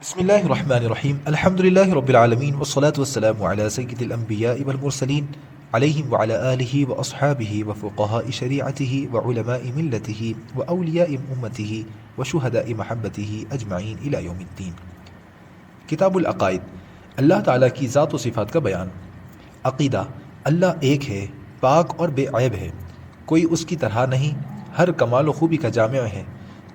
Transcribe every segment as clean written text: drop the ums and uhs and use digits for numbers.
بسم الله الرحمن الرحيم الحمد لله رب العالمين والصلاة والسلام على سيد الأنبياء والمرسلين عليهم وعلى آله وأصحابه وفقهاء شريعته وعلماء ملته وأولياء أمته وشهداء محبته أجمعين إلى يوم الدين۔ کتاب العقائد، اللہ تعالیٰ کی ذات و صفات کا بیان۔ عقیدہ، اللہ ایک ہے، پاک اور بے عیب ہے، کوئی اس کی طرح نہیں، ہر کمال و خوبی کا جامع ہے،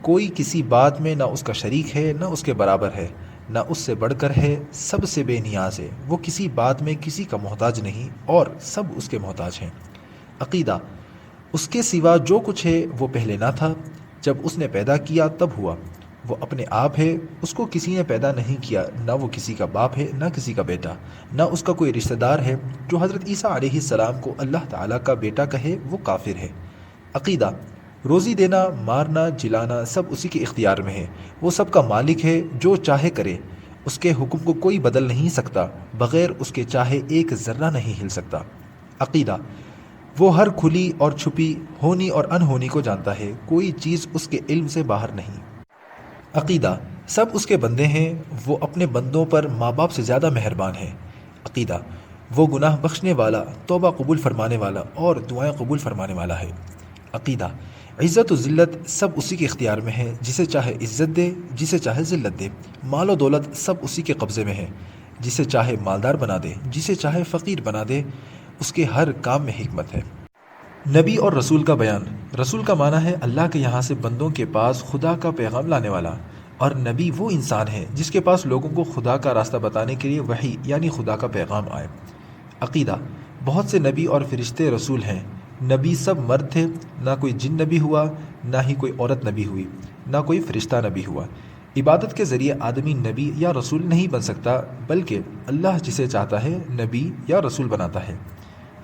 کوئی کسی بات میں نہ اس کا شریک ہے نہ اس کے برابر ہے، نہ اس سے بڑھ کر ہے، سب سے بے نیاز ہے، وہ کسی بات میں کسی کا محتاج نہیں اور سب اس کے محتاج ہیں۔ عقیدہ، اس کے سوا جو کچھ ہے وہ پہلے نہ تھا، جب اس نے پیدا کیا تب ہوا، وہ اپنے آپ ہے، اس کو کسی نے پیدا نہیں کیا، نہ وہ کسی کا باپ ہے نہ کسی کا بیٹا، نہ اس کا کوئی رشتہ دار ہے۔ جو حضرت عیسیٰ علیہ السلام کو اللہ تعالیٰ کا بیٹا کہے وہ کافر ہے۔ عقیدہ، روزی دینا، مارنا، جلانا سب اسی کے اختیار میں ہے، وہ سب کا مالک ہے، جو چاہے کرے، اس کے حکم کو کوئی بدل نہیں سکتا، بغیر اس کے چاہے ایک ذرہ نہیں ہل سکتا۔ عقیدہ، وہ ہر کھلی اور چھپی، ہونی اور انہونی کو جانتا ہے، کوئی چیز اس کے علم سے باہر نہیں۔ عقیدہ، سب اس کے بندے ہیں، وہ اپنے بندوں پر ماں باپ سے زیادہ مہربان ہے۔ عقیدہ، وہ گناہ بخشنے والا، توبہ قبول فرمانے والا اور دعائیں قبول فرمانے والا ہے۔ عقیدہ، عزت و ذلت سب اسی کے اختیار میں ہے، جسے چاہے عزت دے، جسے چاہے ذلت دے، مال و دولت سب اسی کے قبضے میں ہے، جسے چاہے مالدار بنا دے، جسے چاہے فقیر بنا دے، اس کے ہر کام میں حکمت ہے۔ نبی اور رسول کا بیان۔ رسول کا معنی ہے اللہ کے یہاں سے بندوں کے پاس خدا کا پیغام لانے والا، اور نبی وہ انسان ہے جس کے پاس لوگوں کو خدا کا راستہ بتانے کے لیے وحی یعنی خدا کا پیغام آئے۔ عقیدہ، بہت سے نبی اور فرشتے رسول ہیں، نبی سب مرد تھے، نہ کوئی جن نبی ہوا، نہ ہی کوئی عورت نبی ہوئی، نہ کوئی فرشتہ نبی ہوا۔ عبادت کے ذریعے آدمی نبی یا رسول نہیں بن سکتا، بلکہ اللہ جسے چاہتا ہے نبی یا رسول بناتا ہے۔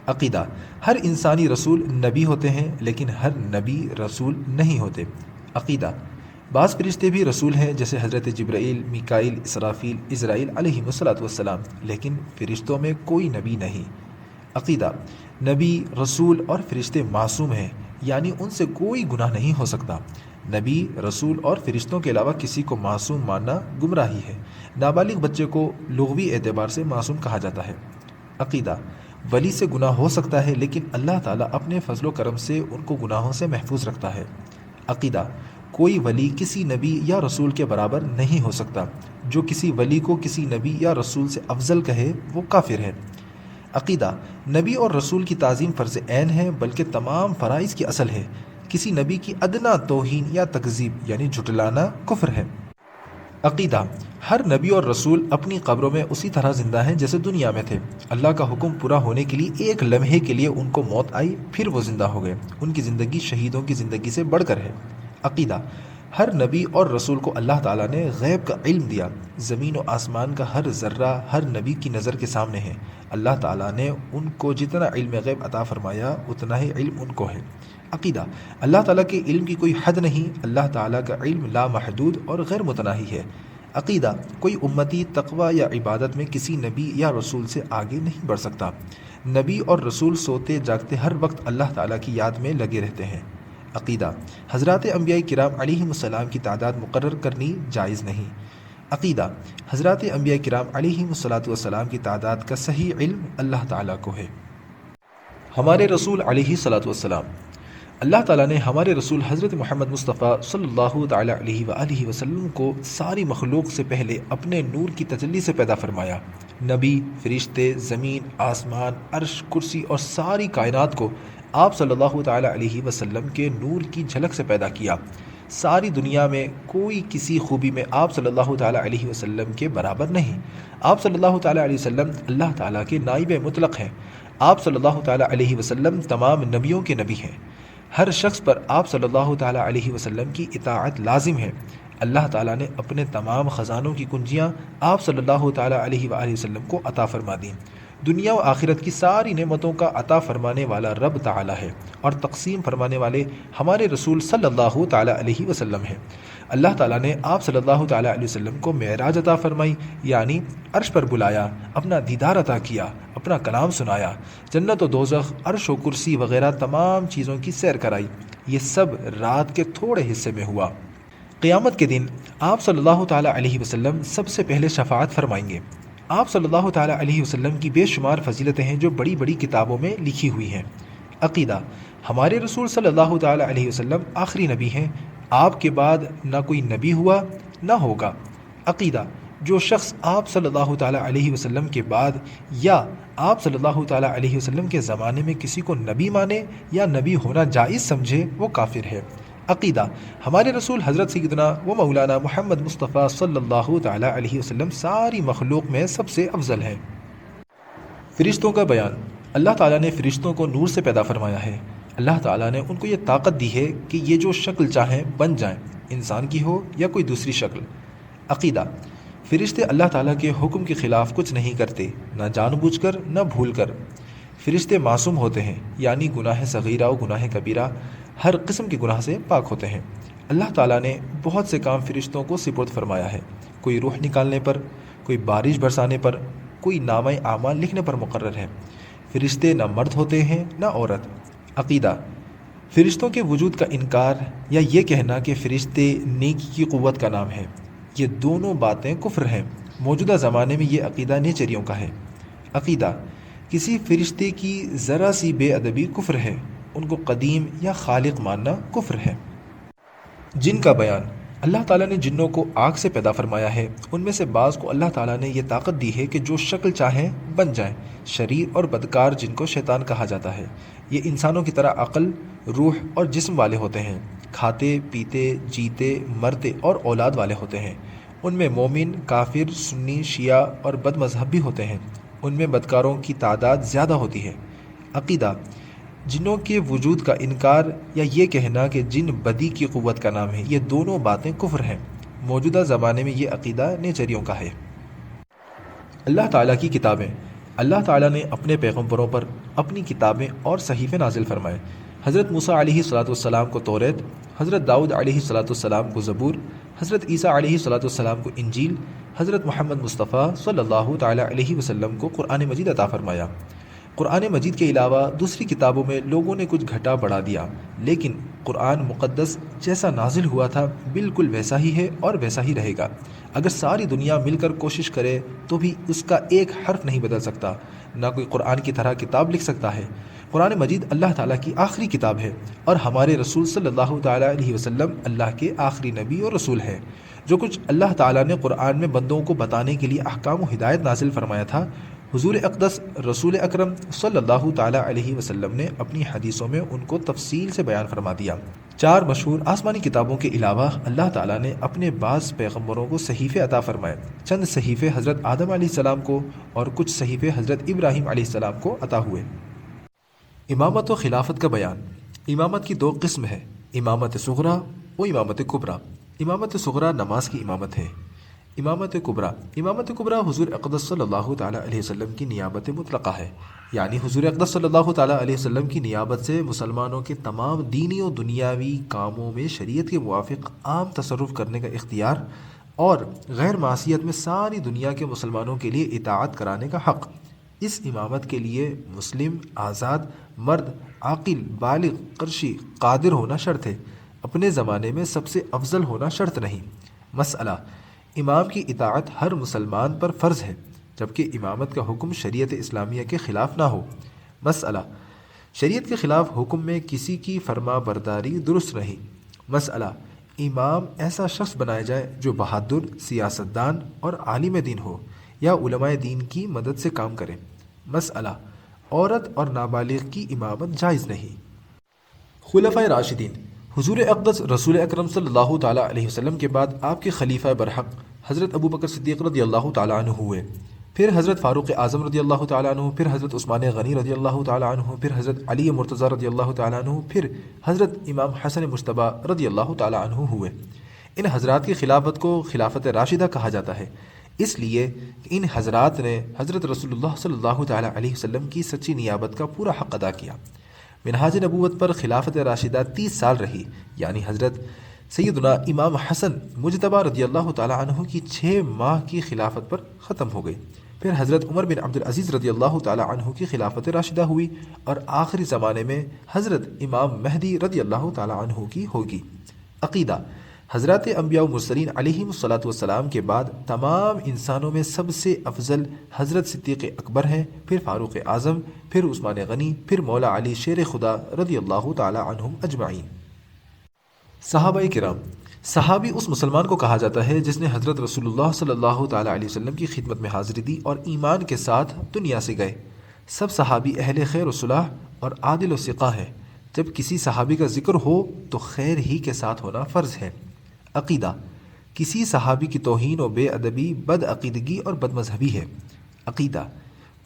عقیدہ، ہر انسانی رسول نبی ہوتے ہیں، لیکن ہر نبی رسول نہیں ہوتے۔ عقیدہ، بعض فرشتے بھی رسول ہیں، جیسے حضرت جبرائیل، میکائیل، اسرافیل، عزرائیل علیہ السلام، لیکن فرشتوں میں کوئی نبی نہیں۔ عقیدہ، نبی، رسول اور فرشتے معصوم ہیں، یعنی ان سے کوئی گناہ نہیں ہو سکتا۔ نبی، رسول اور فرشتوں کے علاوہ کسی کو معصوم ماننا گمراہی ہے۔ نابالغ بچے کو لغوی اعتبار سے معصوم کہا جاتا ہے۔ عقیدہ، ولی سے گناہ ہو سکتا ہے، لیکن اللہ تعالیٰ اپنے فضل و کرم سے ان کو گناہوں سے محفوظ رکھتا ہے۔ عقیدہ، کوئی ولی کسی نبی یا رسول کے برابر نہیں ہو سکتا، جو کسی ولی کو کسی نبی یا رسول سے افضل کہے وہ کافر ہے۔ عقیدہ، نبی اور رسول کی تعظیم فرض عین ہے، بلکہ تمام فرائض کی اصل ہے، کسی نبی کی ادنا توہین یا تکذیب یعنی جھٹلانا کفر ہے۔ عقیدہ، ہر نبی اور رسول اپنی قبروں میں اسی طرح زندہ ہیں جیسے دنیا میں تھے، اللہ کا حکم پورا ہونے کے لیے ایک لمحے کے لیے ان کو موت آئی، پھر وہ زندہ ہو گئے، ان کی زندگی شہیدوں کی زندگی سے بڑھ کر ہے۔ عقیدہ، ہر نبی اور رسول کو اللہ تعالیٰ نے غیب کا علم دیا، زمین و آسمان کا ہر ذرہ ہر نبی کی نظر کے سامنے ہے، اللہ تعالیٰ نے ان کو جتنا علم غیب عطا فرمایا اتنا ہی علم ان کو ہے۔ عقیدہ، اللہ تعالیٰ کے علم کی کوئی حد نہیں، اللہ تعالیٰ کا علم لامحدود اور غیر متناہی ہے۔ عقیدہ، کوئی امتی تقوی یا عبادت میں کسی نبی یا رسول سے آگے نہیں بڑھ سکتا۔ نبی اور رسول سوتے جاگتے ہر وقت اللہ تعالیٰ کی یاد میں لگے رہتے ہیں۔ عقیدہ، حضرات انبیاء کرام علیہم السلام کی تعداد مقرر کرنی جائز نہیں۔ عقیدہ، حضرات انبیاء کرام علیہم السلام کی تعداد کا صحیح علم اللہ تعالیٰ کو ہے۔ ہمارے رسول علیہ السلام، اللہ تعالیٰ نے ہمارے رسول حضرت محمد مصطفیٰ صلی اللہ تعالیٰ علیہ وآلہ وسلم کو ساری مخلوق سے پہلے اپنے نور کی تجلی سے پیدا فرمایا۔ نبی، فرشتے، زمین، آسمان، عرش، کرسی اور ساری کائنات کو آپ صلی اللہ تعالیٰ علیہ وسلم کے نور کی جھلک سے پیدا کیا۔ ساری دنیا میں کوئی کسی خوبی میں آپ صلی اللہ تعالیٰ علیہ وسلم کے برابر نہیں۔ آپ صلی اللہ تعالیٰ علیہ وسلم اللہ تعالیٰ کے نائب مطلق ہیں۔ آپ صلی اللہ تعالیٰ علیہ وسلم تمام نبیوں کے نبی ہیں۔ ہر شخص پر آپ صلی اللہ تعالیٰ علیہ وسلم کی اطاعت لازم ہے۔ اللہ تعالیٰ نے اپنے تمام خزانوں کی کنجیاں آپ صلی اللہ تعالیٰ علیہ وآلہ وسلم کو عطا فرما دیں۔ دنیا و آخرت کی ساری نعمتوں کا عطا فرمانے والا رب تعالیٰ ہے، اور تقسیم فرمانے والے ہمارے رسول صلی اللہ تعالیٰ علیہ وسلم ہیں۔ اللہ تعالیٰ نے آپ صلی اللہ تعالیٰ علیہ وسلم کو معراج عطا فرمائی، یعنی عرش پر بلایا، اپنا دیدار عطا کیا، اپنا کلام سنایا، جنت و دوزخ، عرش و کرسی وغیرہ تمام چیزوں کی سیر کرائی۔ یہ سب رات کے تھوڑے حصے میں ہوا۔ قیامت کے دن آپ صلی اللہ تعالیٰ علیہ وسلم سب سے پہلے شفاعت فرمائیں گے۔ آپ صلی اللہ تعالیٰ علیہ وسلم کی بے شمار فضیلتیں ہیں جو بڑی بڑی کتابوں میں لکھی ہوئی ہیں۔ عقیدہ: ہمارے رسول صلی اللہ تعالیٰ علیہ وسلم آخری نبی ہیں، آپ کے بعد نہ کوئی نبی ہوا نہ ہوگا۔ عقیدہ: جو شخص آپ صلی اللہ تعالیٰ علیہ وسلم کے بعد یا آپ صلی اللہ تعالیٰ علیہ وسلم کے زمانے میں کسی کو نبی مانے یا نبی ہونا جائز سمجھے وہ کافر ہے۔ عقیدہ: ہمارے رسول حضرت سیدنا و مولانا محمد مصطفیٰ صلی اللہ تعالیٰ علیہ وسلم ساری مخلوق میں سب سے افضل ہیں۔ فرشتوں کا بیان: اللہ تعالیٰ نے فرشتوں کو نور سے پیدا فرمایا ہے۔ اللہ تعالیٰ نے ان کو یہ طاقت دی ہے کہ یہ جو شکل چاہیں بن جائیں، انسان کی ہو یا کوئی دوسری شکل۔ عقیدہ: فرشتے اللہ تعالیٰ کے حکم کے خلاف کچھ نہیں کرتے، نہ جان بوجھ کر نہ بھول کر۔ فرشتے معصوم ہوتے ہیں، یعنی گناہ صغیرہ و گناہ کبیرہ ہر قسم کے گناہ سے پاک ہوتے ہیں۔ اللہ تعالیٰ نے بہت سے کام فرشتوں کو سپرد فرمایا ہے، کوئی روح نکالنے پر، کوئی بارش برسانے پر، کوئی نامہ اعمال لکھنے پر مقرر ہے۔ فرشتے نہ مرد ہوتے ہیں نہ عورت۔ عقیدہ: فرشتوں کے وجود کا انکار یا یہ کہنا کہ فرشتے نیکی کی قوت کا نام ہے، یہ دونوں باتیں کفر ہیں۔ موجودہ زمانے میں یہ عقیدہ نیچریوں کا ہے۔ عقیدہ: کسی فرشتے کی ذرا سی بے ادبی کفر ہے، ان کو قدیم یا خالق ماننا کفر ہے۔ جن کا بیان: اللہ تعالیٰ نے جنوں کو آگ سے پیدا فرمایا ہے، ان میں سے بعض کو اللہ تعالیٰ نے یہ طاقت دی ہے کہ جو شکل چاہیں بن جائیں۔ شریر اور بدکار جن کو شیطان کہا جاتا ہے، یہ انسانوں کی طرح عقل، روح اور جسم والے ہوتے ہیں، کھاتے پیتے جیتے مرتے اور اولاد والے ہوتے ہیں۔ ان میں مومن، کافر، سنی، شیعہ اور بد مذہب بھی ہوتے ہیں۔ ان میں بدکاروں کی تعداد زیادہ ہوتی ہے۔ عقیدہ: جنوں کے وجود کا انکار یا یہ کہنا کہ جن بدی کی قوت کا نام ہے، یہ دونوں باتیں کفر ہیں۔ موجودہ زمانے میں یہ عقیدہ نیچریوں کا ہے۔ اللہ تعالیٰ کی کتابیں: اللہ تعالیٰ نے اپنے پیغمبروں پر اپنی کتابیں اور صحیفے نازل فرمائے۔ حضرت موسیٰ علیہ السلام کو توریت، حضرت داؤد علیہ السلام کو زبور، حضرت عیسیٰ علیہ السلام کو انجیل، حضرت محمد مصطفیٰ صلی اللہ تعالیٰ علیہ وسلم کو قرآن مجید عطا فرمایا۔ قرآن مجید کے علاوہ دوسری کتابوں میں لوگوں نے کچھ گھٹا بڑھا دیا، لیکن قرآن مقدس جیسا نازل ہوا تھا بالکل ویسا ہی ہے اور ویسا ہی رہے گا۔ اگر ساری دنیا مل کر کوشش کرے تو بھی اس کا ایک حرف نہیں بدل سکتا، نہ کوئی قرآن کی طرح کتاب لکھ سکتا ہے۔ قرآن مجید اللہ تعالیٰ کی آخری کتاب ہے اور ہمارے رسول صلی اللہ تعالیٰ علیہ وسلم اللہ کے آخری نبی اور رسول ہے۔ جو کچھ اللہ تعالیٰ نے قرآن میں بندوں کو بتانے کے لیے احکام و ہدایت نازل فرمایا تھا، حضور اقدس رسول اکرم صلی اللہ تعالیٰ علیہ وسلم نے اپنی حدیثوں میں ان کو تفصیل سے بیان فرما دیا۔ 4 مشہور آسمانی کتابوں کے علاوہ اللہ تعالیٰ نے اپنے بعض پیغمبروں کو صحیفے عطا فرمائے۔ چند صحیفے حضرت آدم علیہ السلام کو اور کچھ صحیفے حضرت ابراہیم علیہ السلام کو عطا ہوئے۔ امامت و خلافت کا بیان: امامت کی 2 قسم ہے، امامت صغریٰ و امامت کبریٰ۔ امامت صغریٰ نماز کی امامت ہے۔ امامت کبریٰ حضور اقدس صلی اللہ تعالیٰ علیہ وسلم کی نیابت مطلقہ ہے، یعنی حضور اقدس صلی اللہ تعالیٰ علیہ وسلم کی نیابت سے مسلمانوں کے تمام دینی و دنیاوی کاموں میں شریعت کے موافق عام تصرف کرنے کا اختیار اور غیر معصیت میں ساری دنیا کے مسلمانوں کے لیے اطاعت کرانے کا حق۔ اس امامت کے لیے مسلم، آزاد، مرد، عاقل، بالغ، قرشی، قادر ہونا شرط ہے، اپنے زمانے میں سب سے افضل ہونا شرط نہیں۔ مسئلہ: امام کی اطاعت ہر مسلمان پر فرض ہے، جبکہ امامت کا حکم شریعت اسلامیہ کے خلاف نہ ہو۔ مسئلہ: شریعت کے خلاف حکم میں کسی کی فرما برداری درست نہیں۔ مسئلہ: امام ایسا شخص بنایا جائے جو بہادر، سیاستدان اور عالم دین ہو، یا علماء دین کی مدد سے کام کرے۔ مسئلہ: عورت اور نابالغ کی امامت جائز نہیں۔ خلفائے راشدین: حضور اقدس رسول اکرم صلی اللہ تعالیٰ علیہ وسلم کے بعد آپ کے خلیفہ برحق حضرت ابو بکر صدیق رضی اللہ تعالیٰ عنہ ہوئے، پھر حضرت فاروق اعظم رضی اللہ تعالیٰ عنہ، پھر حضرت عثمان غنی رضی اللہ تعالیٰ عنہ، پھر حضرت علی مرتضیٰ رضی اللہ تعالیٰ عنہ، پھر حضرت امام حسن مجتبیٰ رضی اللہ تعالیٰ عنہ ہوئے۔ ان حضرات کی خلافت کو خلافت راشدہ کہا جاتا ہے، اس لیے کہ ان حضرات نے حضرت رسول اللہ صلی اللہ تعالیٰ علیہ وسلم کی سچی نیابت کا پورا حق ادا کیا۔ منہاج نبوت پر خلافت راشدہ 30 سال رہی، یعنی حضرت سیدنا امام حسن مجتبیٰ رضی اللہ تعالیٰ عنہ کی 6 ماہ کی خلافت پر ختم ہو گئی۔ پھر حضرت عمر بن عبد العزیز رضی اللہ تعالیٰ عنہ کی خلافت راشدہ ہوئی، اور آخری زمانے میں حضرت امام مہدی رضی اللہ تعالیٰ عنہ کی ہوگی۔ عقیدہ: حضرات انبیاء و مرسلین علیہم الصلاۃ والسلام کے بعد تمام انسانوں میں سب سے افضل حضرت صدیق اکبر ہیں، پھر فاروق اعظم، پھر عثمان غنی، پھر مولا علی شیر خدا رضی اللہ تعالی عنہم اجمعین۔ صحابہ کرام، صحابی اس مسلمان کو کہا جاتا ہے جس نے حضرت رسول اللہ صلی اللہ تعالی علیہ وسلم کی خدمت میں حاضری دی اور ایمان کے ساتھ دنیا سے گئے۔ سب صحابی اہل خیر و صلاح اور عادل و ثقہ ہیں۔ جب کسی صحابی کا ذکر ہو تو خیر ہی کے ساتھ ہونا فرض ہے۔ عقیدہ، کسی صحابی کی توہین و بے ادبی بد عقیدگی اور بد مذہبی ہے۔ عقیدہ،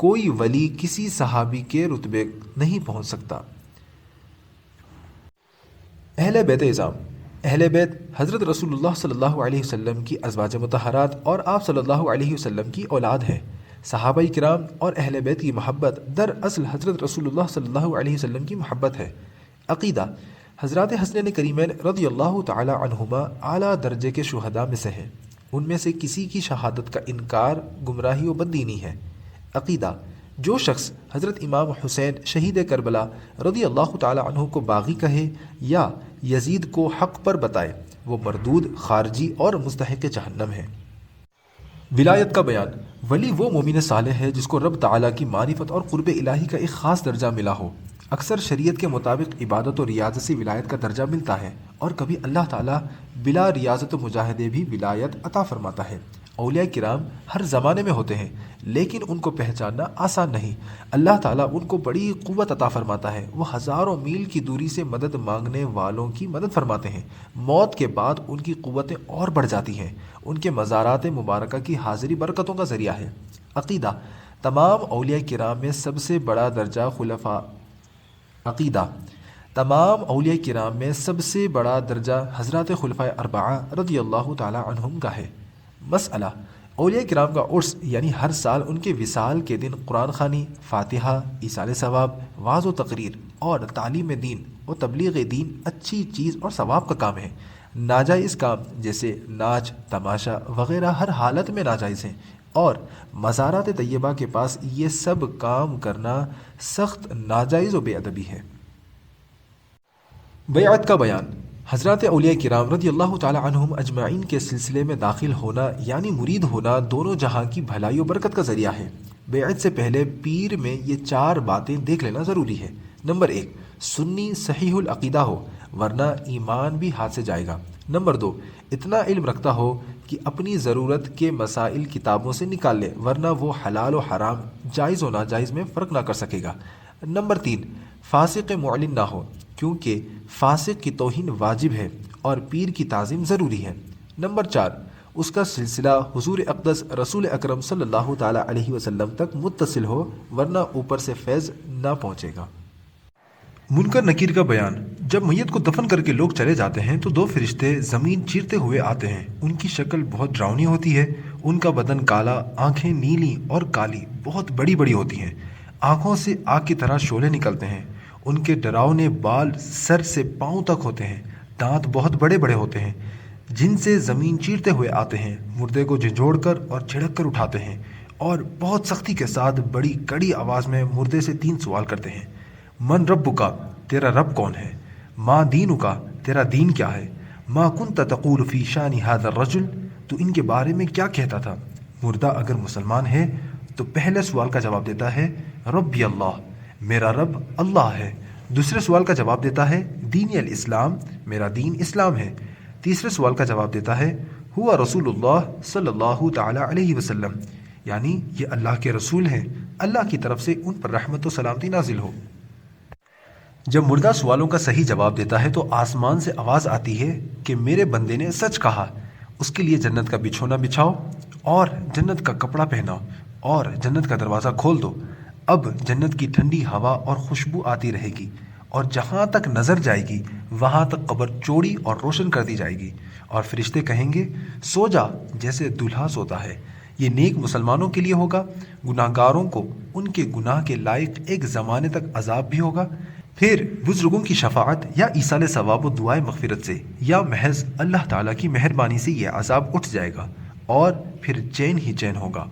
کوئی ولی کسی صحابی کے رتبے نہیں پہنچ سکتا۔ اہل بیت اعظام، اہل بیت حضرت رسول اللہ صلی اللہ علیہ وسلم کی ازواج مطہرات اور آپ صلی اللہ علیہ وسلم کی اولاد ہیں۔ صحابہ کرام اور اہل بیت کی محبت دراصل حضرت رسول اللہ صلی اللہ علیہ وسلم کی محبت ہے۔ عقیدہ، حضرات حسنین کریمین رضی اللہ تعالی عنہما اعلیٰ درجے کے شہداء میں سے ہیں۔ ان میں سے کسی کی شہادت کا انکار گمراہی و بددینی ہے۔ عقیدہ، جو شخص حضرت امام حسین شہید کربلا رضی اللہ تعالی عنہ کو باغی کہے یا یزید کو حق پر بتائے وہ مردود، خارجی اور مستحق جہنم ہے۔ ولایت کا بیان، ولی وہ مومن صالح ہے جس کو رب تعالیٰ کی معرفت اور قرب الہی کا ایک خاص درجہ ملا ہو۔ اکثر شریعت کے مطابق عبادت و ریاضت سے ولایت کا درجہ ملتا ہے، اور کبھی اللہ تعالیٰ بلا ریاضت و مجاہدے بھی ولایت عطا فرماتا ہے۔ اولیاء کرام ہر زمانے میں ہوتے ہیں، لیکن ان کو پہچاننا آسان نہیں۔ اللہ تعالیٰ ان کو بڑی قوت عطا فرماتا ہے۔ وہ ہزاروں میل کی دوری سے مدد مانگنے والوں کی مدد فرماتے ہیں۔ موت کے بعد ان کی قوتیں اور بڑھ جاتی ہیں۔ ان کے مزارات مبارکہ کی حاضری برکتوں کا ذریعہ ہے۔ عقیدہ، تمام اولیاء کرام میں سب سے بڑا درجہ حضرات خلفائے اربعہ رضی اللہ تعالی عنہم کا ہے۔ مسئلہ، اولیاء کرام کا عرس یعنی ہر سال ان کے وصال کے دن قرآن خوانی، فاتحہ، ایصال ثواب، وعظ و تقریر اور تعلیم دین و تبلیغ دین اچھی چیز اور ثواب کا کام ہے۔ ناجائز کام جیسے ناچ، تماشا وغیرہ ہر حالت میں ناجائز ہیں، اور مزارات طیبہ کے پاس یہ سب کام کرنا سخت ناجائز و بے ادبی ہے۔ بیعت کا بیان، حضرات اولیاء کرام رضی اللہ تعالی عنہم اجمعین کے سلسلے میں داخل ہونا یعنی مرید ہونا دونوں جہاں کی بھلائی و برکت کا ذریعہ ہے۔ بیعت سے پہلے پیر میں یہ 4 باتیں دیکھ لینا ضروری ہے۔ نمبر 1، سنی صحیح العقیدہ ہو، ورنہ ایمان بھی ہاتھ سے جائے گا۔ نمبر 2، اتنا علم رکھتا ہو کہ اپنی ضرورت کے مسائل کتابوں سے نکال لے، ورنہ وہ حلال و حرام، جائز و ناجائز میں فرق نہ کر سکے گا۔ نمبر 3، فاسق معلن نہ ہو، کیونکہ فاسق کی توہین واجب ہے اور پیر کی تعظیم ضروری ہے۔ نمبر 4، اس کا سلسلہ حضور اقدس رسول اکرم صلی اللہ تعالی علیہ وسلم تک متصل ہو، ورنہ اوپر سے فیض نہ پہنچے گا۔ منکر نکیر کا بیان، جب میت کو دفن کر کے لوگ چلے جاتے ہیں تو 2 فرشتے زمین چیرتے ہوئے آتے ہیں۔ ان کی شکل بہت ڈراؤنی ہوتی ہے، ان کا بدن کالا، آنکھیں نیلی اور کالی بہت بڑی بڑی ہوتی ہیں، آنکھوں سے آگ کی طرح شعلے نکلتے ہیں، ان کے ڈراؤنے بال سر سے پاؤں تک ہوتے ہیں، دانت بہت بڑے بڑے ہوتے ہیں جن سے زمین چیرتے ہوئے آتے ہیں، مردے کو جھنجھوڑ کر اور جھڑک کر اٹھاتے ہیں، اور بہت سختی کے ساتھ بڑی کڑی آواز میں مردے سے 3 سوال کرتے ہیں۔ من ربک، تیرا رب کون ہے؟ ما دینک، تیرا دین کیا ہے؟ ما کنت تقول فی شان ھذا الرجل، تو ان کے بارے میں کیا کہتا تھا؟ مردہ اگر مسلمان ہے تو پہلے سوال کا جواب دیتا ہے ربی اللہ، میرا رب اللہ ہے۔ دوسرے سوال کا جواب دیتا ہے دینی الاسلام، میرا دین اسلام ہے۔ تیسرے سوال کا جواب دیتا ہے ہوا رسول اللہ صلی اللہ تعالی علیہ وسلم، یعنی یہ اللہ کے رسول ہیں، اللہ کی طرف سے ان پر رحمت و سلامتی نازل ہو۔ جب مردہ سوالوں کا صحیح جواب دیتا ہے تو آسمان سے آواز آتی ہے کہ میرے بندے نے سچ کہا، اس کے لیے جنت کا بچھونا بچھاؤ اور جنت کا کپڑا پہناؤ اور جنت کا دروازہ کھول دو۔ اب جنت کی ٹھنڈی ہوا اور خوشبو آتی رہے گی، اور جہاں تک نظر جائے گی وہاں تک قبر چوڑی اور روشن کر دی جائے گی، اور فرشتے کہیں گے سو جا جیسے دلہا سوتا ہے۔ یہ نیک مسلمانوں کے لیے ہوگا، گناہگاروں کو ان کے گناہ کے لائق ایک زمانے تک عذاب بھی ہوگا، پھر بزرگوں کی شفاعت یا ایصال ثواب و دعائے مغفرت سے یا محض اللہ تعالیٰ کی مہربانی سے یہ عذاب اٹھ جائے گا، اور پھر چین ہی چین ہوگا۔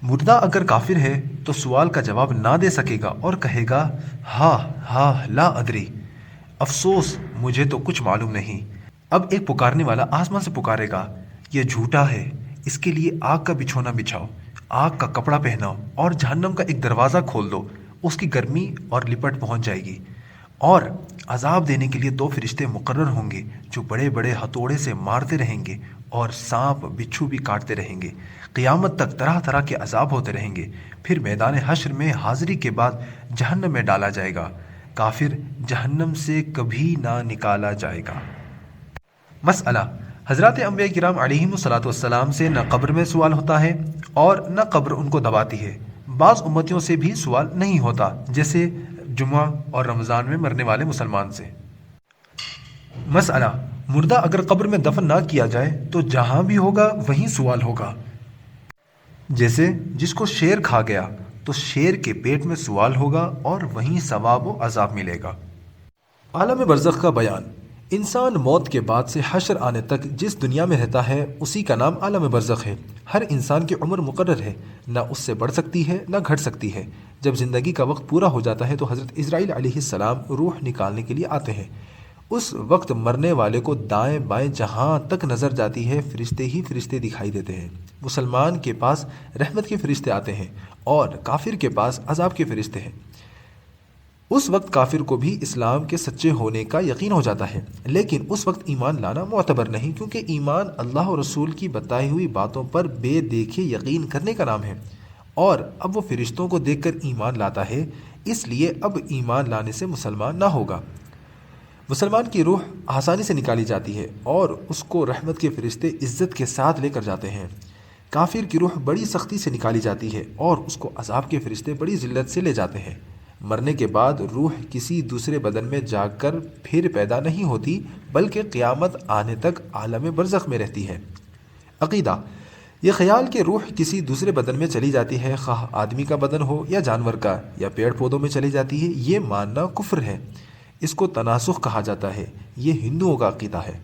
مردہ اگر کافر ہے تو سوال کا جواب نہ دے سکے گا اور کہے گا ہا لا ادری، افسوس مجھے تو کچھ معلوم نہیں۔ اب ایک پکارنے والا آسمان سے پکارے گا، یہ جھوٹا ہے، اس کے لیے آگ کا بچھونا بچھاؤ، آگ کا کپڑا پہناؤ اور جہنم کا ایک دروازہ کھول دو، اس کی گرمی اور لپٹ پہنچ جائے گی۔ اور عذاب دینے کے لیے 2 فرشتے مقرر ہوں گے جو بڑے بڑے ہتھوڑے سے مارتے رہیں گے اور سانپ بچھو بھی کاٹتے رہیں گے۔ قیامت تک طرح طرح کے عذاب ہوتے رہیں گے۔ پھر میدان حشر میں حاضری کے بعد جہنم میں ڈالا جائے گا، کافر جہنم سے کبھی نہ نکالا جائے گا۔ مسئلہ: حضرات انبیاء کرام علیہم الصلاۃ والسلام سے نہ قبر میں سوال ہوتا ہے اور نہ قبر ان کو دباتی ہے۔ بعض امتیوں سے بھی سوال نہیں ہوتا، جیسے جمعہ اور رمضان میں مرنے والے مسلمان سے۔ مسئلہ: مردہ اگر قبر میں دفن نہ کیا جائے تو جہاں بھی ہوگا وہیں سوال ہوگا، جیسے جس کو شیر کھا گیا تو شیر کے پیٹ میں سوال ہوگا اور وہیں ثواب و عذاب ملے گا۔ عالم برزخ کا بیان: انسان موت کے بعد سے حشر آنے تک جس دنیا میں رہتا ہے اسی کا نام عالم برزخ ہے۔ ہر انسان کی عمر مقرر ہے، نہ اس سے بڑھ سکتی ہے نہ گھٹ سکتی ہے۔ جب زندگی کا وقت پورا ہو جاتا ہے تو حضرت اسرائیل علیہ السلام روح نکالنے کے لیے آتے ہیں۔ اس وقت مرنے والے کو دائیں بائیں جہاں تک نظر جاتی ہے فرشتے ہی فرشتے دکھائی دیتے ہیں۔ مسلمان کے پاس رحمت کے فرشتے آتے ہیں اور کافر کے پاس عذاب کے فرشتے ہیں۔ اس وقت کافر کو بھی اسلام کے سچے ہونے کا یقین ہو جاتا ہے، لیکن اس وقت ایمان لانا معتبر نہیں، کیونکہ ایمان اللہ اور رسول کی بتائی ہوئی باتوں پر بے دیکھے یقین کرنے کا نام ہے، اور اب وہ فرشتوں کو دیکھ کر ایمان لاتا ہے، اس لیے اب ایمان لانے سے مسلمان نہ ہوگا۔ مسلمان کی روح آسانی سے نکالی جاتی ہے اور اس کو رحمت کے فرشتے عزت کے ساتھ لے کر جاتے ہیں۔ کافر کی روح بڑی سختی سے نکالی جاتی ہے اور اس کو عذاب کے فرشتے بڑی ذلت سے لے جاتے ہیں۔ مرنے کے بعد روح کسی دوسرے بدن میں جا کر پھر پیدا نہیں ہوتی، بلکہ قیامت آنے تک عالم برزخ میں رہتی ہے۔ عقیدہ: یہ خیال کہ روح کسی دوسرے بدن میں چلی جاتی ہے، خواہ آدمی کا بدن ہو یا جانور کا یا پیڑ پودوں میں چلی جاتی ہے، یہ ماننا کفر ہے۔ اس کو تناسخ کہا جاتا ہے، یہ ہندوؤں کا عقیدہ ہے۔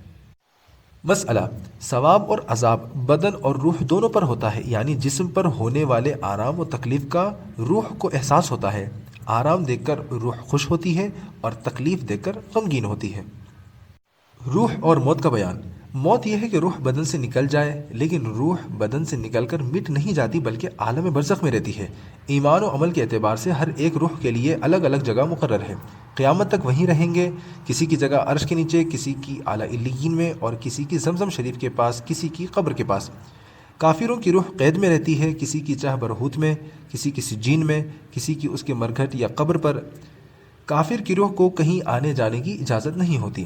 مسئلہ: ثواب اور عذاب بدن اور روح دونوں پر ہوتا ہے، یعنی جسم پر ہونے والے آرام و تکلیف کا روح کو احساس ہوتا ہے۔ آرام دیکھ کر روح خوش ہوتی ہے اور تکلیف دیکھ کر غمگین ہوتی ہے۔ روح اور موت کا بیان: موت یہ ہے کہ روح بدن سے نکل جائے، لیکن روح بدن سے نکل کر مٹ نہیں جاتی بلکہ عالم برزخ میں رہتی ہے۔ ایمان و عمل کے اعتبار سے ہر ایک روح کے لیے الگ الگ جگہ مقرر ہے، قیامت تک وہیں رہیں گے، کسی کی جگہ عرش کے نیچے، کسی کی اعلیٰ علیین میں اور کسی کی زمزم شریف کے پاس، کسی کی قبر کے پاس۔ کافروں کی روح قید میں رہتی ہے، کسی کی چاہ برہوت میں، کسی کی سجین میں، کسی کی اس کے مرگھٹ یا قبر پر۔ کافر کی روح کو کہیں آنے جانے کی اجازت نہیں ہوتی۔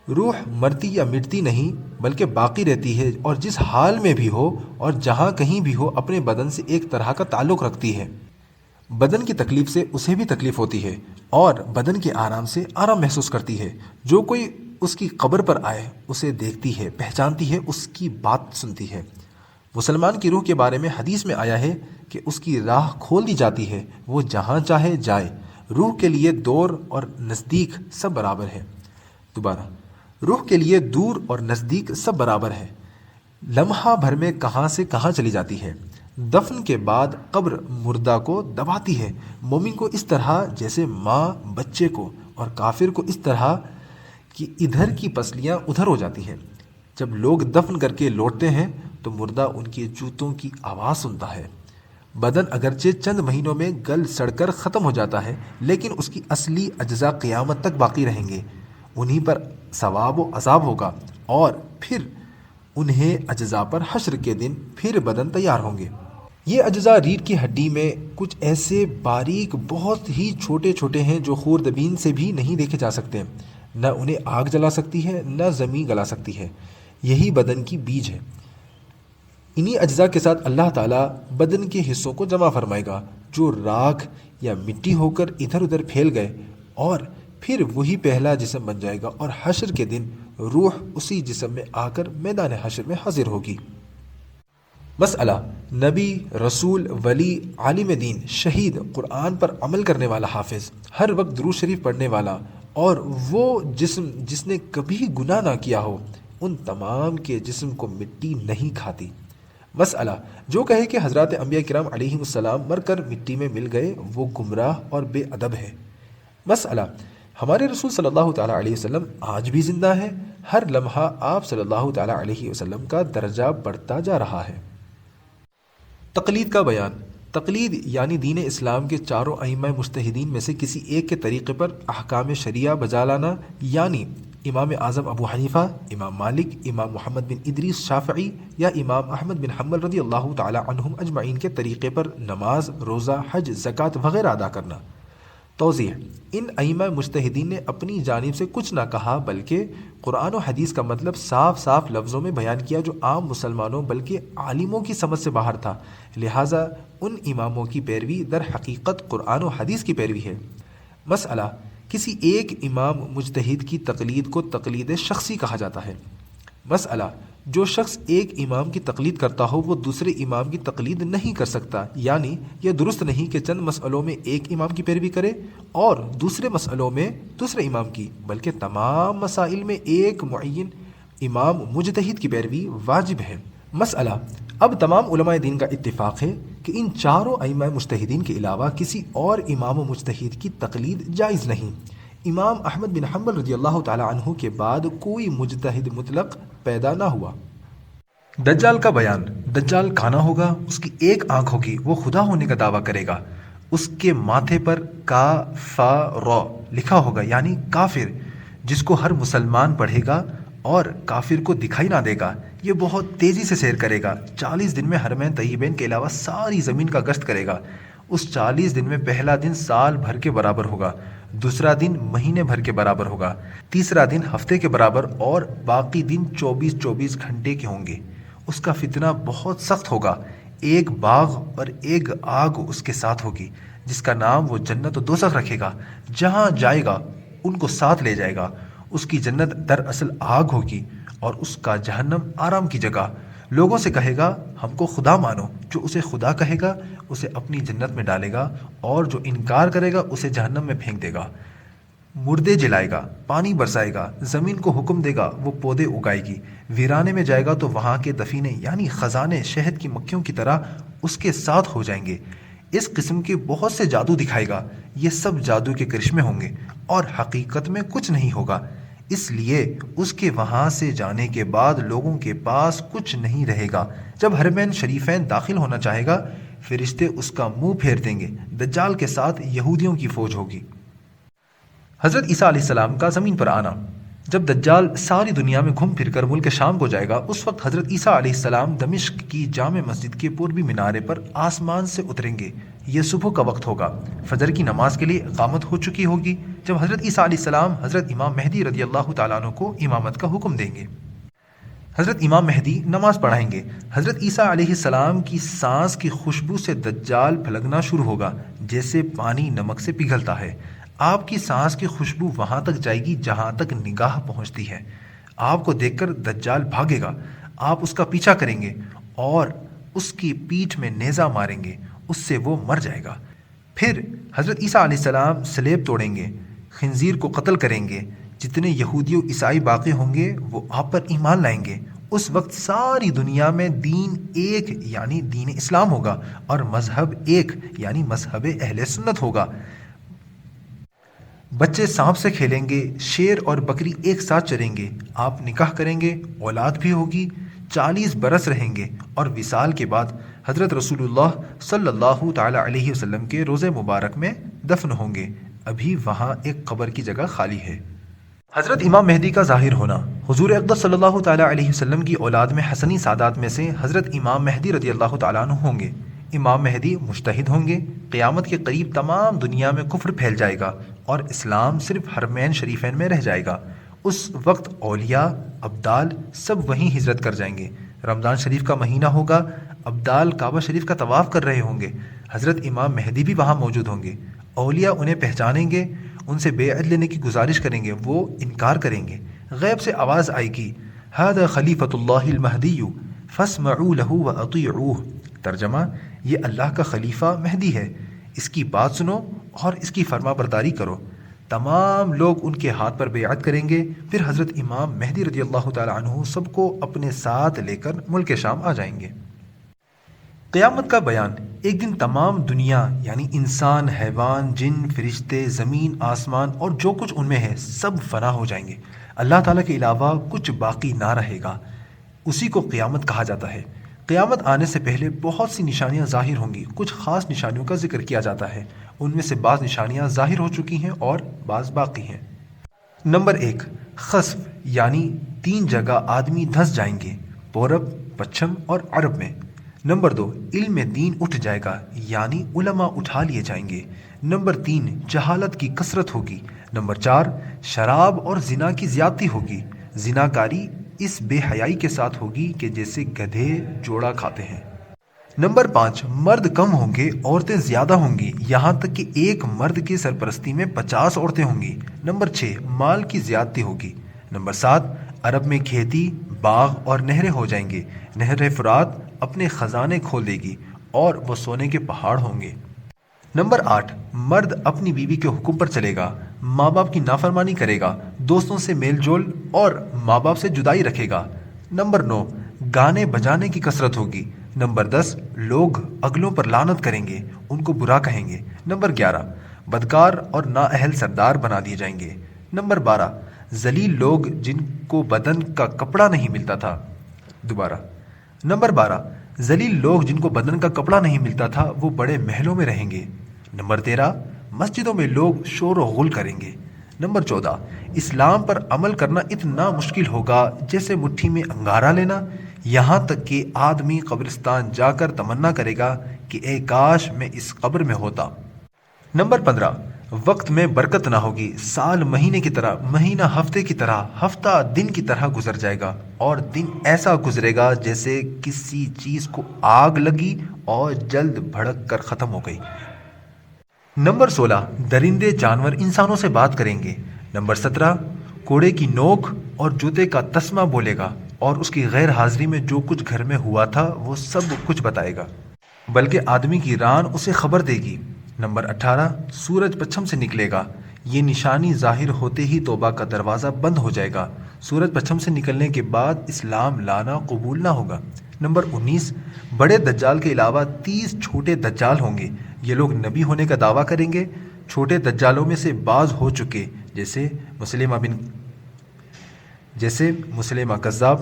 روح مرتی یا مٹتی نہیں بلکہ باقی رہتی ہے، اور جس حال میں بھی ہو اور جہاں کہیں بھی ہو اپنے بدن سے ایک طرح کا تعلق رکھتی ہے۔ بدن کی تکلیف سے اسے بھی تکلیف ہوتی ہے اور بدن کے آرام سے آرام محسوس کرتی ہے۔ جو کوئی اس کی قبر پر آئے اسے دیکھتی ہے، پہچانتی ہے، اس کی بات سنتی ہے۔ مسلمان کی روح کے بارے میں حدیث میں آیا ہے کہ اس کی راہ کھول دی جاتی ہے، وہ جہاں چاہے جائے۔ روح کے لیے دور اور نزدیک سب برابر ہے۔ دوبارہ، روح کے لیے دور اور نزدیک سب برابر ہے۔ لمحہ بھر میں کہاں سے کہاں چلی جاتی ہے۔ دفن کے بعد قبر مردہ کو دباتی ہے، مومن کو اس طرح جیسے ماں بچے کو، اور کافر کو اس طرح کہ ادھر کی پسلیاں ادھر ہو جاتی ہیں۔ جب لوگ دفن کر کے لوٹتے ہیں تو مردہ ان کے جوتوں کی آواز سنتا ہے۔ بدن اگرچہ چند مہینوں میں گل سڑ کر ختم ہو جاتا ہے، لیکن اس کی اصلی اجزاء قیامت تک باقی رہیں گے، انہی پر ثواب و عذاب ہوگا، اور پھر انہیں اجزاء پر حشر کے دن پھر بدن تیار ہوں گے۔ یہ اجزاء ریڑھ کی ہڈی میں کچھ ایسے باریک بہت ہی چھوٹے چھوٹے ہیں جو خوردبین سے بھی نہیں دیکھے جا سکتے، نہ انہیں آگ جلا سکتی ہے نہ زمین گلا سکتی ہے۔ یہی بدن کی بیج ہے۔ انہی اجزاء کے ساتھ اللہ تعالیٰ بدن کے حصوں کو جمع فرمائے گا جو راکھ یا مٹی ہو کر ادھر ادھر پھیل گئے، اور پھر وہی پہلا جسم بن جائے گا، اور حشر کے دن روح اسی جسم میں آ کر میدان حشر میں حاضر ہوگی۔ مسئلہ: نبی، رسول، ولی، عالم دین، شہید، قرآن پر عمل کرنے والا حافظ، ہر وقت درود شریف پڑھنے والا، اور وہ جسم جس نے کبھی گناہ نہ کیا ہو، ان تمام کے جسم کو مٹی نہیں کھاتی۔ مسئلہ: جو کہے کہ حضرات انبیاء کرام علیہم السلام مر کر مٹی میں مل گئے، وہ گمراہ اور بے ادب ہے۔ مسئلہ: ہمارے رسول صلی اللہ تعالیٰ علیہ وسلم آج بھی زندہ ہے، ہر لمحہ آپ صلی اللہ تعالیٰ علیہ وسلم کا درجہ بڑھتا جا رہا ہے۔ تقلید کا بیان۔ تقلید یعنی دین اسلام کے چاروں ائمہ مجتہدین میں سے کسی ایک کے طریقے پر احکام شریعہ بجا لانا، یعنی امام اعظم ابو حنیفہ، امام مالک، امام محمد بن ادریس شافعی یا امام احمد بن حنبل رضی اللہ تعالی عنہم اجمعین کے طریقے پر نماز، روزہ، حج، زکوٰۃ وغیرہ ادا کرنا۔ توضیح: ان ائمہ مجتہدین نے اپنی جانب سے کچھ نہ کہا، بلکہ قرآن و حدیث کا مطلب صاف صاف لفظوں میں بیان کیا جو عام مسلمانوں بلکہ عالموں کی سمجھ سے باہر تھا۔ لہٰذا ان اماموں کی پیروی در حقیقت قرآن و حدیث کی پیروی ہے۔ مسئلہ: کسی ایک امام مجتہد کی تقلید کو تقلید شخصی کہا جاتا ہے۔ مسئلہ: جو شخص ایک امام کی تقلید کرتا ہو وہ دوسرے امام کی تقلید نہیں کر سکتا، یعنی یہ درست نہیں کہ چند مسئلوں میں ایک امام کی پیروی کرے اور دوسرے مسئلوں میں دوسرے امام کی، بلکہ تمام مسائل میں ایک معین امام مجتہد کی پیروی واجب ہے۔ مسئلہ: اب تمام علماء دین کا اتفاق ہے کہ ان چاروں ائمہ مجتہدین کے علاوہ کسی اور امام مجتہد کی تقلید جائز نہیں۔ امام احمد بن حنبل رضی اللہ تعالی عنہ کے بعد کوئی مجتہد مطلق پیدا نہ ہوا۔ دجال کا بیان۔ دجال کانا ہوگا، اس کی ایک آنکھ ہوگی، وہ خدا ہونے کا دعویٰ کرے گا، اس کے ماتھے پر کافر لکھا ہوگا یعنی کافر، جس کو ہر مسلمان پڑھے گا اور کافر کو دکھائی نہ دے گا۔ یہ بہت تیزی سے سیر کرے گا، 40 دن میں حرمین طیبین کے علاوہ ساری زمین کا گشت کرے گا۔ اس 40 دن میں پہلا دن سال بھر کے برابر ہوگا، دوسرا دن مہینے بھر کے برابر ہوگا، تیسرا دن ہفتے کے برابر اور باقی دن 24 گھنٹے کے ہوں گے۔ اس کا فتنہ بہت سخت ہوگا، ایک باغ اور ایک آگ اس کے ساتھ ہوگی، جس کا نام وہ جنت و دوزخ رکھے گا۔ جہاں جائے گا ان کو ساتھ لے جائے گا۔ اس کی جنت دراصل آگ ہوگی اور اس کا جہنم آرام کی جگہ۔ لوگوں سے کہے گا ہم کو خدا مانو، جو اسے خدا کہے گا اسے اپنی جنت میں ڈالے گا اور جو انکار کرے گا اسے جہنم میں پھینک دے گا۔ مردے جلائے گا، پانی برسائے گا، زمین کو حکم دے گا وہ پودے اگائے گی۔ ویرانے میں جائے گا تو وہاں کے دفینے یعنی خزانے شہد کی مکھیوں کی طرح اس کے ساتھ ہو جائیں گے۔ اس قسم کے بہت سے جادو دکھائے گا، یہ سب جادو کے کرشمے ہوں گے اور حقیقت میں کچھ نہیں ہوگا۔ اس لیے اس کے وہاں سے جانے کے بعد لوگوں کے پاس کچھ نہیں رہے گا۔ جب حرمین شریفین داخل ہونا چاہے گا فرشتے اس کا منہ پھیر دیں گے۔ دجال کے ساتھ یہودیوں کی فوج ہوگی۔ حضرت عیسیٰ علیہ السلام کا زمین پر آنا۔ جب دجال ساری دنیا میں گھوم پھر کر ملک شام کو جائے گا اس وقت حضرت عیسیٰ علیہ السلام دمشق کی جامع مسجد کے پوربی مینارے پر آسمان سے اتریں گے۔ یہ صبح کا وقت ہوگا، فجر کی نماز کے لیے اقامت ہو چکی ہوگی، جب حضرت عیسیٰ علیہ السلام حضرت امام مہدی رضی اللہ تعالیٰ عنہ کو امامت کا حکم دیں گے۔ حضرت امام مہدی نماز پڑھائیں گے۔ حضرت عیسیٰ علیہ السلام کی سانس کی خوشبو سے دجال پھلگنا شروع ہوگا، جیسے پانی نمک سے پگھلتا ہے۔ آپ کی سانس کی خوشبو وہاں تک جائے گی جہاں تک نگاہ پہنچتی ہے۔ آپ کو دیکھ کر دجال بھاگے گا، آپ اس کا پیچھا کریں گے اور اس کی پیٹھ میں نیزہ ماریں گے، اس سے وہ مر جائے گا۔ پھر حضرت عیسیٰ علیہ السلام سلیب توڑیں گے، خنزیر کو قتل کریں گے۔ جتنے یہودی و عیسائی باقی ہوں گے وہ آپ پر ایمان لائیں گے۔ اس وقت ساری دنیا میں دین ایک یعنی دین اسلام ہوگا اور مذہب ایک یعنی مذہب اہل سنت ہوگا۔ بچے سانپ سے کھیلیں گے، شیر اور بکری ایک ساتھ چریں گے، آپ نکاح کریں گے، اولاد بھی ہوگی، 40 برس رہیں گے اور وصال کے بعد حضرت رسول اللہ صلی اللہ تعالی علیہ وسلم کے روضہ مبارک میں دفن ہوں گے۔ ابھی وہاں ایک قبر کی جگہ خالی ہے۔ حضرت امام مہدی کا ظاہر ہونا۔ حضور اقدس صلی اللہ تعالی علیہ وسلم کی اولاد میں حسنی سادات میں سے حضرت امام مہدی رضی اللہ تعالیٰ عنہ ہوں گے۔ امام مہدی مجتہد ہوں گے۔ قیامت کے قریب تمام دنیا میں کفر پھیل جائے گا اور اسلام صرف حرمین شریفین میں رہ جائے گا۔ اس وقت اولیاء ابدال سب وہیں ہجرت کر جائیں گے۔ رمضان شریف کا مہینہ ہوگا، ابدال کعبہ شریف کا طواف کر رہے ہوں گے، حضرت امام مہدی بھی وہاں موجود ہوں گے۔ اولیاء انہیں پہچانیں گے، ان سے بیعت لینے کی گزارش کریں گے، وہ انکار کریں گے۔ غیب سے آواز آئے گی، ھذا خلیفۃ اللہ المہدی فاسمعوا لہ واطیعوہ۔ ترجمہ، یہ اللہ کا خلیفہ مہدی ہے، اس کی بات سنو اور اس کی فرما برداری کرو۔ تمام لوگ ان کے ہاتھ پر بیعت کریں گے، پھر حضرت امام مہدی رضی اللہ تعالی عنہ سب کو اپنے ساتھ لے کر ملک شام آ جائیں گے۔ قیامت کا بیان۔ ایک دن تمام دنیا یعنی انسان، حیوان، جن، فرشتے، زمین، آسمان اور جو کچھ ان میں ہے سب فنا ہو جائیں گے۔ اللہ تعالیٰ کے علاوہ کچھ باقی نہ رہے گا۔ اسی کو قیامت کہا جاتا ہے۔ قیامت آنے سے پہلے بہت سی نشانیاں ظاہر ہوں گی۔ کچھ خاص نشانیوں کا ذکر کیا جاتا ہے، ان میں سے بعض نشانیاں ظاہر ہو چکی ہیں اور بعض باقی ہیں۔ نمبر 1، خسف یعنی 3 جگہ آدمی دھنس جائیں گے، پورب، پچھم اور عرب میں۔ نمبر 2، علم دین اٹھ جائے گا یعنی علماء اٹھا لیے جائیں گے۔ نمبر 3، جہالت کی کثرت ہوگی۔ نمبر 4، شراب اور زنا کی زیادتی ہوگی۔ زناکاری اس بے حیائی کے ساتھ ہوگی کہ جیسے گدھے جوڑا کھاتے ہیں۔ نمبر 5، مرد کم ہوں گے، عورتیں زیادہ ہوں گی، یہاں تک کہ ایک مرد کی سرپرستی میں 50 عورتیں ہوں گی۔ نمبر 6، مال کی زیادتی ہوگی۔ نمبر 7، عرب میں کھیتی، باغ اور نہریں ہو جائیں گے۔ نہر فرات اپنے خزانے کھول دے گی اور وہ سونے کے پہاڑ ہوں گے۔ نمبر 8، مرد اپنی بیوی کے حکم پر چلے گا، ماں باپ کی نافرمانی کرے گا، دوستوں سے میل جول اور ماں باپ سے جدائی رکھے گا۔ نمبر 9، گانے بجانے کی کثرت ہوگی۔ نمبر 10، لوگ اگلوں پر لعنت کریں گے، ان کو برا کہیں گے۔ نمبر 11، بدکار اور نااہل سردار بنا دیے جائیں گے۔ نمبر 12، ذلیل لوگ جن کو بدن کا کپڑا نہیں ملتا تھا۔ نمبر 12، ذلیل لوگ جن کو بدن کا کپڑا نہیں ملتا تھا وہ بڑے محلوں میں رہیں گے۔ نمبر 13، مسجدوں میں لوگ شور و غل کریں گے۔ نمبر 14، اسلام پر عمل کرنا اتنا مشکل ہوگا جیسے مٹھی میں انگارہ لینا، یہاں تک کہ آدمی قبرستان جا کر تمنا کرے گا کہ اے کاش میں اس قبر میں ہوتا۔ نمبر 15، وقت میں برکت نہ ہوگی، سال مہینے کی طرح، مہینہ ہفتے کی طرح، ہفتہ دن کی طرح گزر جائے گا اور دن ایسا گزرے گا جیسے کسی چیز کو آگ لگی اور جلد بھڑک کر ختم ہو گئی۔ نمبر 16، درندے جانور انسانوں سے بات کریں گے۔ نمبر 17، کوڑے کی نوک اور جوتے کا تسمہ بولے گا اور اس کی غیر حاضری میں جو کچھ گھر میں ہوا تھا وہ سب کچھ بتائے گا، بلکہ آدمی کی ران اسے خبر دے گی۔ نمبر 18، سورج پچھم سے نکلے گا، یہ نشانی ظاہر ہوتے ہی توبہ کا دروازہ بند ہو جائے گا۔ سورج پچھم سے نکلنے کے بعد اسلام لانا قبول نہ ہوگا۔ نمبر 19، بڑے دجال کے علاوہ 30 چھوٹے دجال ہوں گے، یہ لوگ نبی ہونے کا دعویٰ کریں گے۔ چھوٹے دجالوں میں سے بعض ہو چکے جیسے مسلمہ کذاب،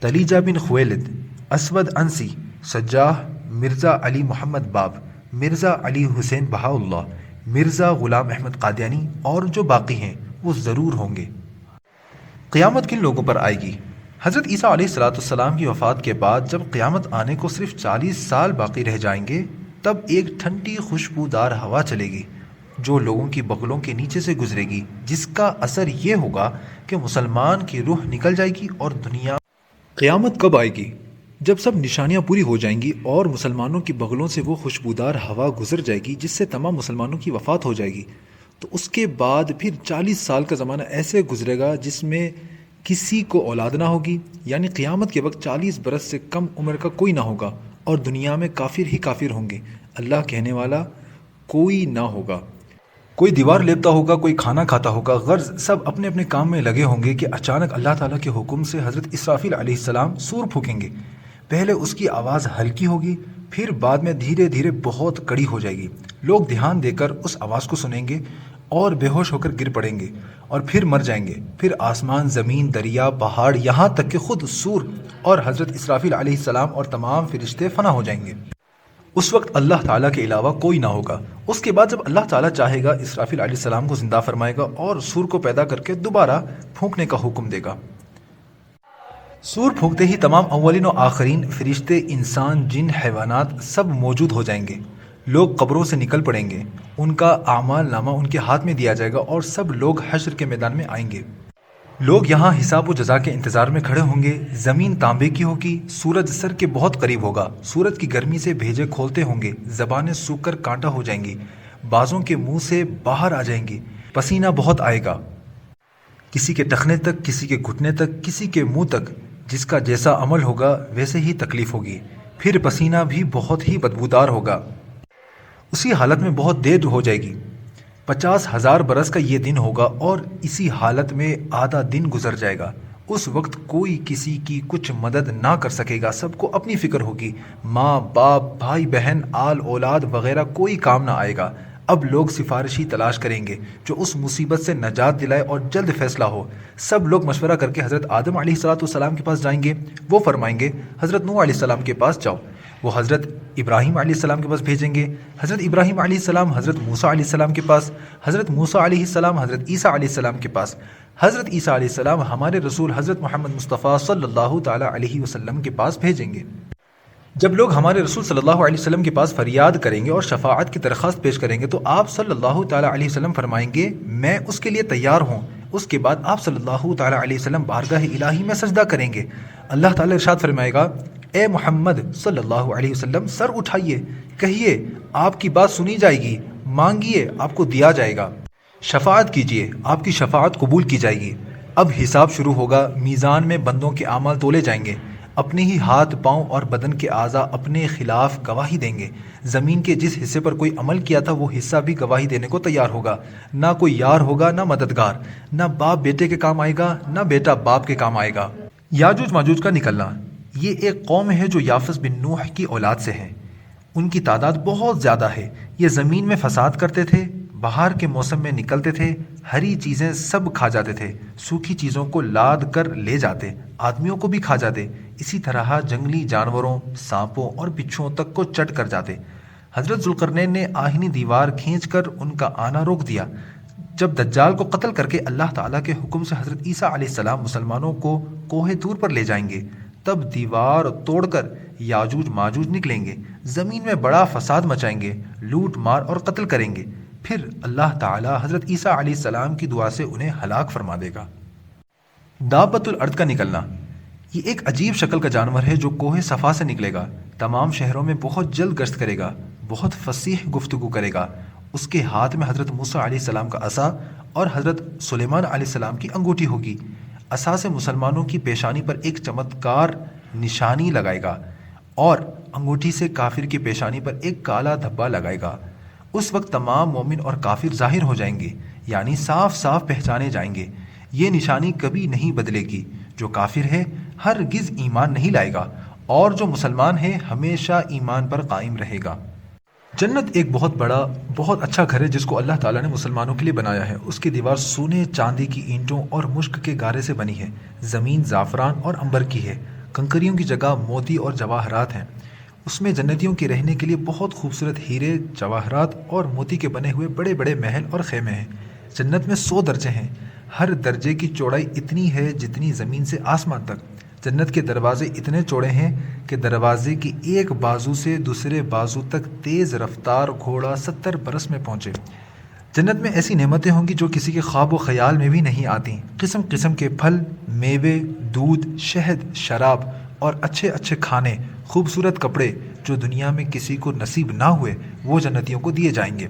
تلیجہ بن خویلد، اسود انسی، سجاح، مرزا علی محمد باب، مرزا علی حسین بہاءاللہ، مرزا غلام احمد قادیانی اور جو باقی ہیں وہ ضرور ہوں گے۔ قیامت کن لوگوں پر آئے گی؟ حضرت عیسیٰ علیہ السلام کی وفات کے بعد جب قیامت آنے کو صرف 40 سال باقی رہ جائیں گے تب ایک ٹھنڈی خوشبودار ہوا چلے گی جو لوگوں کی بغلوں کے نیچے سے گزرے گی، جس کا اثر یہ ہوگا کہ مسلمان کی روح نکل جائے گی اور دنیا۔ قیامت کب آئے گی؟ جب سب نشانیاں پوری ہو جائیں گی اور مسلمانوں کی بغلوں سے وہ خوشبودار ہوا گزر جائے گی جس سے تمام مسلمانوں کی وفات ہو جائے گی، تو اس کے بعد پھر 40 سال کا زمانہ ایسے گزرے گا جس میں کسی کو اولاد نہ ہوگی، یعنی قیامت کے وقت 40 برس سے کم عمر کا کوئی نہ ہوگا اور دنیا میں کافر ہی کافر ہوں گے، اللہ کہنے والا کوئی نہ ہوگا۔ کوئی دیوار لیپتا ہوگا، کوئی کھانا کھاتا ہوگا، غرض سب اپنے اپنے کام میں لگے ہوں گے کہ اچانک اللہ تعالیٰ کے حکم سے حضرت اسرافیل علیہ السلام سور پھونکیں گے۔ پہلے اس کی آواز ہلکی ہوگی، پھر بعد میں دھیرے دھیرے بہت کڑی ہو جائے گی۔ لوگ دھیان دے کر اس آواز کو سنیں گے اور بے ہوش ہو کر گر پڑیں گے اور پھر مر جائیں گے۔ پھر آسمان، زمین، دریا، پہاڑ، یہاں تک کہ خود سور اور حضرت اسرافیل علیہ السلام اور تمام فرشتے فنا ہو جائیں گے۔ اس وقت اللہ تعالیٰ کے علاوہ کوئی نہ ہوگا۔ اس کے بعد جب اللہ تعالیٰ چاہے گا اسرافیل علیہ السلام کو زندہ فرمائے گا اور سور کو پیدا کر کے دوبارہ پھونکنے کا حکم دے گا۔ سور پھونکتے ہی تمام اولین و آخرین، فرشتے، انسان، جن، حیوانات سب موجود ہو جائیں گے۔ لوگ قبروں سے نکل پڑیں گے، ان کا اعمال نامہ ان کے ہاتھ میں دیا جائے گا اور سب لوگ حشر کے میدان میں آئیں گے۔ لوگ یہاں حساب و جزا کے انتظار میں کھڑے ہوں گے۔ زمین تانبے کی ہوگی، سورج سر کے بہت قریب ہوگا، سورج کی گرمی سے بھیجے کھولتے ہوں گے، زبانیں سوکھ کر کانٹا ہو جائیں گی، بازوں کے منہ سے باہر آ جائیں گی، پسینہ بہت آئے گا، کسی کے ٹخنے تک، کسی کے گھٹنے تک، کسی کے منہ تک، جس کا جیسا عمل ہوگا ویسے ہی تکلیف ہوگی۔ پھر پسینہ بھی بہت ہی بدبودار ہوگا، اسی حالت میں بہت دیر ہو جائے گی۔ 50,000 برس کا یہ دن ہوگا اور اسی حالت میں آدھا دن گزر جائے گا۔ اس وقت کوئی کسی کی کچھ مدد نہ کر سکے گا، سب کو اپنی فکر ہوگی، ماں باپ بھائی بہن آل اولاد وغیرہ کوئی کام نہ آئے گا۔ اب لوگ سفارشی تلاش کریں گے جو اس مصیبت سے نجات دلائے اور جلد فیصلہ ہو۔ سب لوگ مشورہ کر کے حضرت آدم علیہ السلام کے پاس جائیں گے، وہ فرمائیں گے حضرت نوح علیہ السلام کے پاس جاؤ، وہ حضرت ابراہیم علیہ السلام کے پاس بھیجیں گے، حضرت ابراہیم علیہ السلام حضرت موسیٰ علیہ السلام کے پاس، حضرت موسیٰ علیہ السلام حضرت عیسیٰ علیہ السلام کے پاس، حضرت عیسیٰ علیہ السلام ہمارے رسول حضرت محمد مصطفیٰ صلی اللہ تعالیٰ علیہ وسلم کے پاس بھیجیں گے۔ جب لوگ ہمارے رسول صلی اللہ علیہ وسلم کے پاس فریاد کریں گے اور شفاعت کی درخواست پیش کریں گے تو آپ صلی اللہ تعالیٰ علیہ وسلم فرمائیں گے میں اس کے لیے تیار ہوں۔ اس کے بعد آپ صلی اللہ تعالیٰ علیہ وسلم بارگاہ الہی میں سجدہ کریں گے۔ اللہ تعالیٰ ارشاد فرمائے گا اے محمد صلی اللہ علیہ وسلم سر اٹھائیے، کہیے آپ کی بات سنی جائے گی، مانگیے آپ کو دیا جائے گا، شفاعت کیجیے آپ کی شفاعت قبول کی جائے گی۔ اب حساب شروع ہوگا، میزان میں بندوں کے اعمال تولے جائیں گے، اپنے ہی ہاتھ پاؤں اور بدن کے اعضاء اپنے خلاف گواہی دیں گے۔ زمین کے جس حصے پر کوئی عمل کیا تھا وہ حصہ بھی گواہی دینے کو تیار ہوگا۔ نہ کوئی یار ہوگا نہ مددگار، نہ باپ بیٹے کے کام آئے گا نہ بیٹا باپ کے کام آئے گا۔ یاجوج ماجوج کا نکلنا، یہ ایک قوم ہے جو یافس بن نوح کی اولاد سے ہے۔ ان کی تعداد بہت زیادہ ہے۔ یہ زمین میں فساد کرتے تھے، بہار کے موسم میں نکلتے تھے، ہری چیزیں سب کھا جاتے تھے، سوکھی چیزوں کو لاد کر لے جاتے، آدمیوں کو بھی کھا جاتے، اسی طرح جنگلی جانوروں، سانپوں اور بچھوؤں تک کو چٹ کر جاتے۔ حضرت ذوالقرنین نے آہنی دیوار کھینچ کر ان کا آنا روک دیا۔ جب دجال کو قتل کر کے اللہ تعالیٰ کے حکم سے حضرت عیسیٰ علیہ السلام مسلمانوں کو کوہ طور پر لے جائیں گے، تب دیوار توڑ کر یاجوج ماجوج نکلیں گے، زمین میں بڑا فساد مچائیں گے، لوٹ مار اور قتل کریں گے۔ پھر اللہ تعالیٰ حضرت عیسیٰ علیہ السلام کی دعا سے انہیں ہلاک فرما دے گا۔ دابۃ الارض کا نکلنا، یہ ایک عجیب شکل کا جانور ہے جو کوہ صفا سے نکلے گا، تمام شہروں میں بہت جلد گشت کرے گا، بہت فصیح گفتگو کرے گا۔ اس کے ہاتھ میں حضرت موسیٰ علیہ السلام کا عصا اور حضرت سلیمان علیہ السلام کی انگوٹھی ہوگی۔ عصا سے مسلمانوں کی پیشانی پر ایک چمتکار نشانی لگائے گا اور انگوٹھی سے کافر کی پیشانی پر ایک کالا دھبا لگائے گا۔ اس وقت تمام مومن اور کافر ظاہر ہو جائیں گے، یعنی صاف صاف پہچانے جائیں گے۔ یہ نشانی کبھی نہیں بدلے گی۔ جو کافر ہے ہرگز ایمان نہیں لائے گا اور جو مسلمان ہے ہمیشہ ایمان پر قائم رہے گا۔ جنت ایک بہت بڑا بہت اچھا گھر ہے جس کو اللہ تعالیٰ نے مسلمانوں کے لیے بنایا ہے۔ اس کی دیوار سونے چاندی کی اینٹوں اور مشک کے گارے سے بنی ہے، زمین زعفران اور عنبر کی ہے، کنکریوں کی جگہ موتی اور جواہرات ہیں۔ اس میں جنتیوں کے رہنے کے لیے بہت خوبصورت ہیرے، جواہرات اور موتی کے بنے ہوئے بڑے بڑے محل اور خیمے ہیں۔ جنت میں 100 درجے ہیں، ہر درجے کی چوڑائی اتنی ہے جتنی زمین سے آسمان تک۔ جنت کے دروازے اتنے چوڑے ہیں کہ دروازے کی ایک بازو سے دوسرے بازو تک تیز رفتار گھوڑا 70 برس میں پہنچے۔ جنت میں ایسی نعمتیں ہوں گی جو کسی کے خواب و خیال میں بھی نہیں آتی۔ قسم قسم کے پھل، میوے، دودھ، شہد، شراب اور اچھے اچھے کھانے، خوبصورت کپڑے جو دنیا میں کسی کو نصیب نہ ہوئے وہ جنتیوں کو دیے جائیں گے۔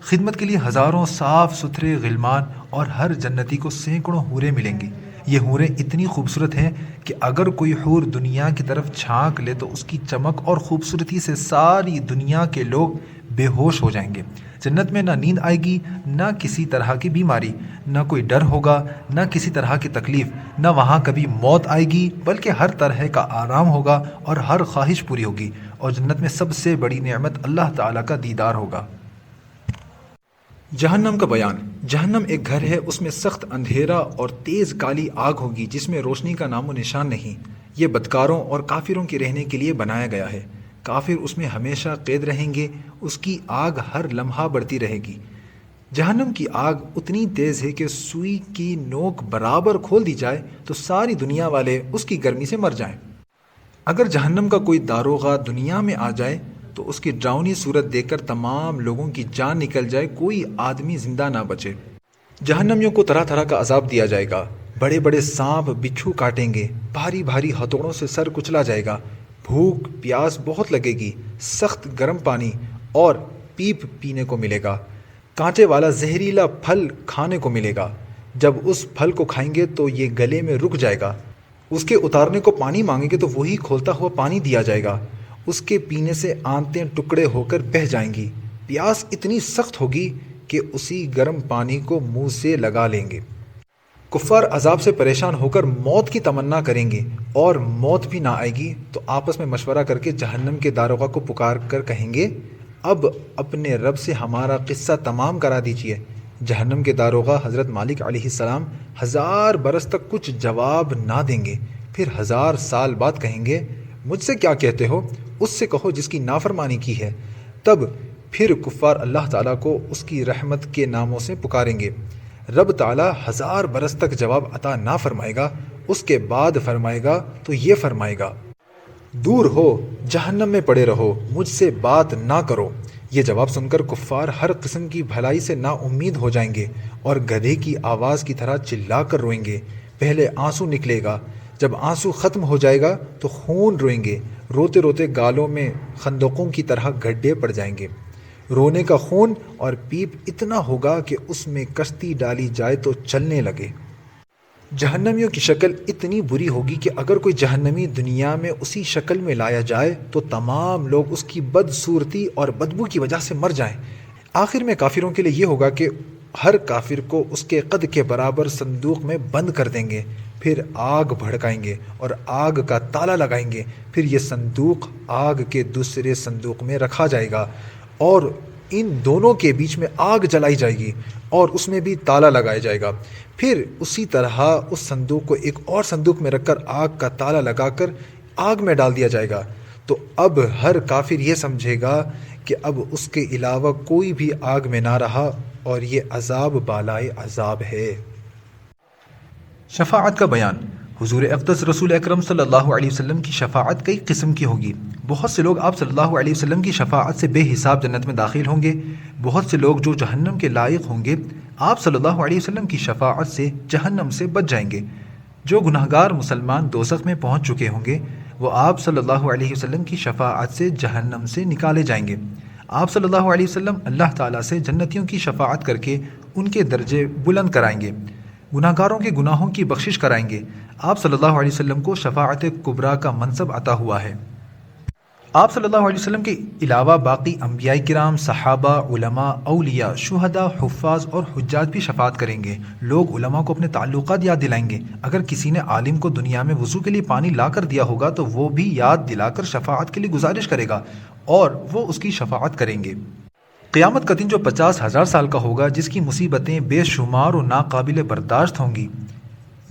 خدمت کے لیے ہزاروں صاف ستھرے غلمان اور ہر جنتی کو سینکڑوں حوریں ملیں گی۔ یہ حوریں اتنی خوبصورت ہیں کہ اگر کوئی حور دنیا کی طرف جھانک لے تو اس کی چمک اور خوبصورتی سے ساری دنیا کے لوگ بے ہوش ہو جائیں گے۔ جنت میں نہ نیند آئے گی، نہ کسی طرح کی بیماری، نہ کوئی ڈر ہوگا، نہ کسی طرح کی تکلیف، نہ وہاں کبھی موت آئے گی، بلکہ ہر طرح کا آرام ہوگا اور ہر خواہش پوری ہوگی۔ اور جنت میں سب سے بڑی نعمت اللہ تعالیٰ کا دیدار ہوگا۔ جہنم کا بیان، جہنم ایک گھر ہے، اس میں سخت اندھیرا اور تیز کالی آگ ہوگی جس میں روشنی کا نام و نشان نہیں۔ یہ بدکاروں اور کافروں کے رہنے کے لیے بنایا گیا ہے۔ کافر اس میں ہمیشہ قید رہیں گے، اس کی آگ ہر لمحہ بڑھتی رہے گی۔ جہنم کی آگ اتنی تیز ہے کہ سوئی کی نوک برابر کھول دی جائے تو ساری دنیا والے اس کی گرمی سے مر جائیں۔ اگر جہنم کا کوئی داروغہ دنیا میں آ جائے تو اس کی ڈراؤنی صورت دیکھ کر تمام لوگوں کی جان نکل جائے، کوئی آدمی زندہ نہ بچے۔ جہنمیوں کو طرح طرح کا عذاب دیا جائے گا، بڑے بڑے سانپ بچھو کاٹیں گے، بھاری بھاری ہتھوڑوں سے سر کچلا جائے گا، بھوک پیاس بہت لگے گی، سخت گرم پانی اور پیپ پینے کو ملے گا، کانٹے والا زہریلا پھل کھانے کو ملے گا۔ جب اس پھل کو کھائیں گے تو یہ گلے میں رک جائے گا، اس کے اتارنے کو پانی مانگیں گے تو وہی کھولتا ہوا پانی دیا جائے گا، اس کے پینے سے آنتیں ٹکڑے ہو کر بہہ جائیں گی، پیاس اتنی سخت ہوگی کہ اسی گرم پانی کو منہ سے لگا لیں گے۔ کفار عذاب سے پریشان ہو کر موت کی تمنا کریں گے اور موت بھی نہ آئے گی تو آپس میں مشورہ کر کے جہنم کے داروغہ کو پکار کر کہیں گے اب اپنے رب سے ہمارا قصہ تمام کرا دیجیے۔ جہنم کے داروغہ حضرت مالک علیہ السلام 1000 برس تک کچھ جواب نہ دیں گے، پھر 1000 سال بعد کہیں گے مجھ سے کیا کہتے ہو؟ اس سے کہو جس کی نافرمانی کی ہے۔ تب پھر کفار اللہ تعالیٰ کو اس کی رحمت کے ناموں سے پکاریں گے۔ رب تعالیٰ 1000 برس تک جواب عطا نہ فرمائے گا، اس کے بعد فرمائے گا تو یہ فرمائے گا دور ہو، جہنم میں پڑے رہو، مجھ سے بات نہ کرو۔ یہ جواب سن کر کفار ہر قسم کی بھلائی سے نا امید ہو جائیں گے اور گدھے کی آواز کی طرح چلا کر روئیں گے۔ پہلے آنسو نکلے گا، جب آنسو ختم ہو جائے گا تو خون روئیں گے، روتے روتے گالوں میں خندقوں کی طرح گڈھے پڑ جائیں گے۔ رونے کا خون اور پیپ اتنا ہوگا کہ اس میں کشتی ڈالی جائے تو چلنے لگے۔ جہنمیوں کی شکل اتنی بری ہوگی کہ اگر کوئی جہنمی دنیا میں اسی شکل میں لایا جائے تو تمام لوگ اس کی بدصورتی اور بدبو کی وجہ سے مر جائیں۔ آخر میں کافروں کے لیے یہ ہوگا کہ ہر کافر کو اس کے قد کے برابر صندوق میں بند کر دیں گے، پھر آگ بھڑکائیں گے اور آگ کا تالا لگائیں گے، پھر یہ صندوق آگ کے دوسرے صندوق میں رکھا جائے گا اور ان دونوں کے بیچ میں آگ جلائی جائے گی اور اس میں بھی تالا لگایا جائے گا۔ پھر اسی طرح اس صندوق کو ایک اور صندوق میں رکھ کر آگ کا تالا لگا کر آگ میں ڈال دیا جائے گا۔ تو اب ہر کافر یہ سمجھے گا کہ اب اس کے علاوہ کوئی بھی آگ میں نہ رہا اور یہ عذاب بالائے عذاب ہے۔ شفاعت کا بیان۔ حضور اقدس رسول اکرم صلی اللہ علیہ وسلم کی شفاعت کئی قسم کی ہوگی۔ بہت سے لوگ آپ صلی اللہ علیہ وسلم کی شفاعت سے بے حساب جنت میں داخل ہوں گے۔ بہت سے لوگ جو جہنم کے لائق ہوں گے آپ صلی اللہ علیہ وسلم کی شفاعت سے جہنم سے بچ جائیں گے۔ جو گناہگار مسلمان دوزخ میں پہنچ چکے ہوں گے وہ آپ صلی اللہ علیہ وسلم کی شفاعت سے جہنم سے نکالے جائیں گے۔ آپ صلی اللہ علیہ وسلم اللہ تعالیٰ سے جنتیوں کی شفاعت کر کے ان کے درجے بلند کرائیں گے، گناہگاروں کے گناہوں کی بخشش کرائیں گے۔ آپ صلی اللہ علیہ وسلم کو شفاعت کبریٰ کا منصب عطا ہوا ہے۔ آپ صلی اللہ علیہ وسلم کے علاوہ باقی انبیاء کرام، صحابہ، علماء، اولیاء، شہداء، حفاظ اور حجاج بھی شفاعت کریں گے۔ لوگ علماء کو اپنے تعلقات یاد دلائیں گے۔ اگر کسی نے عالم کو دنیا میں وضو کے لیے پانی لا کر دیا ہوگا تو وہ بھی یاد دلا کر شفاعت کے لیے گزارش کرے گا اور وہ اس کی شفاعت کریں گے۔ قیامت کا دن جو 50,000 سال کا ہوگا، جس کی مصیبتیں بے شمار و ناقابل برداشت ہوں گی،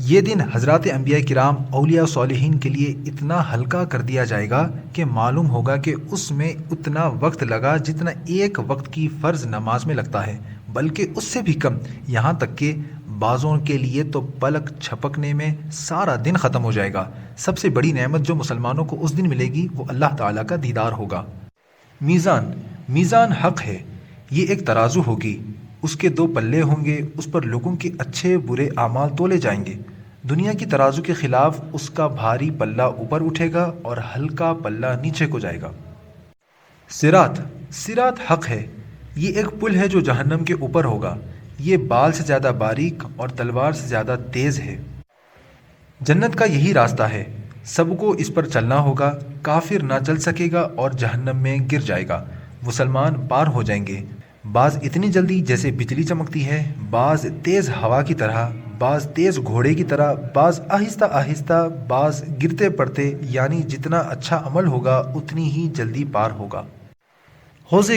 یہ دن حضرات انبیاء کرام، اولیاء صالحین کے لیے اتنا ہلکا کر دیا جائے گا کہ معلوم ہوگا کہ اس میں اتنا وقت لگا جتنا ایک وقت کی فرض نماز میں لگتا ہے، بلکہ اس سے بھی کم۔ یہاں تک کہ بعضوں کے لیے تو پلک جھپکنے میں سارا دن ختم ہو جائے گا۔ سب سے بڑی نعمت جو مسلمانوں کو اس دن ملے گی وہ اللہ تعالیٰ کا دیدار ہوگا۔ میزان حق ہے، یہ ایک ترازو ہوگی، اس کے 2 پلے ہوں گے، اس پر لوگوں کے اچھے برے اعمال تولے جائیں گے۔ دنیا کی ترازو کے خلاف اس کا بھاری پلہ اوپر اٹھے گا اور ہلکا پلہ نیچے کو جائے گا۔ صراط حق ہے، یہ ایک پل ہے جو جہنم کے اوپر ہوگا، یہ بال سے زیادہ باریک اور تلوار سے زیادہ تیز ہے۔ جنت کا یہی راستہ ہے، سب کو اس پر چلنا ہوگا، کافر نہ چل سکے گا اور جہنم میں گر جائے گا۔ مسلمان پار ہو جائیں گے، بعض اتنی جلدی جیسے بجلی چمکتی ہے، بعض تیز ہوا کی طرح، بعض تیز گھوڑے کی طرح، بعض آہستہ آہستہ، بعض گرتے پڑتے، یعنی جتنا اچھا عمل ہوگا اتنی ہی جلدی پار ہوگا۔ حوض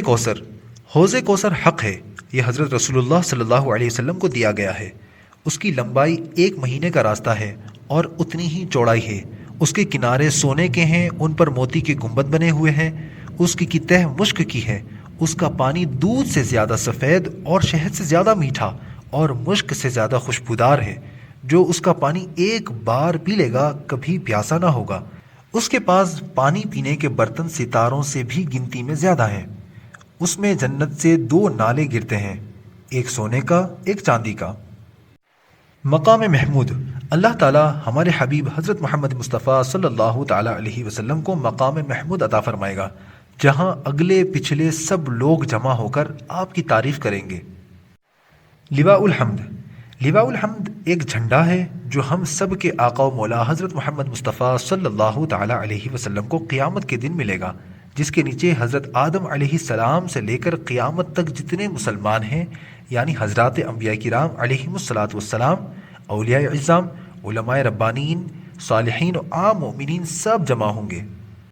کوثر حق ہے، یہ حضرت رسول اللہ صلی اللہ علیہ وسلم کو دیا گیا ہے۔ اس کی لمبائی 1 مہینے کا راستہ ہے اور اتنی ہی چوڑائی ہے۔ اس کے کنارے سونے کے ہیں، ان پر موتی کے گنبد بنے ہوئے ہیں، اس کی تہ مشک کی ہے، اس کا پانی دودھ سے زیادہ سفید اور شہد سے زیادہ میٹھا اور مشک سے زیادہ خوشبودار ہے۔ جو اس کا پانی ایک بار پی لے گا کبھی پیاسا نہ ہوگا۔ اس کے پاس پانی پینے کے برتن ستاروں سے بھی گنتی میں زیادہ ہیں۔ اس میں جنت سے 2 نالے گرتے ہیں، ایک سونے کا، ایک چاندی کا۔ مقام محمود، اللہ تعالیٰ ہمارے حبیب حضرت محمد مصطفیٰ صلی اللہ تعالیٰ علیہ وسلم کو مقام محمود عطا فرمائے گا، جہاں اگلے پچھلے سب لوگ جمع ہو کر آپ کی تعریف کریں گے۔ لواء الحمد ایک جھنڈا ہے جو ہم سب کے آقا و مولا حضرت محمد مصطفیٰ صلی اللہ تعالیٰ علیہ وسلم کو قیامت کے دن ملے گا، جس کے نیچے حضرت آدم علیہ السلام سے لے کر قیامت تک جتنے مسلمان ہیں، یعنی حضرات انبیاء کرام علیہم الصلاۃ والسلام، اولیاء اعظام، علماء ربانین، صالحین و عام مومنین سب جمع ہوں گے۔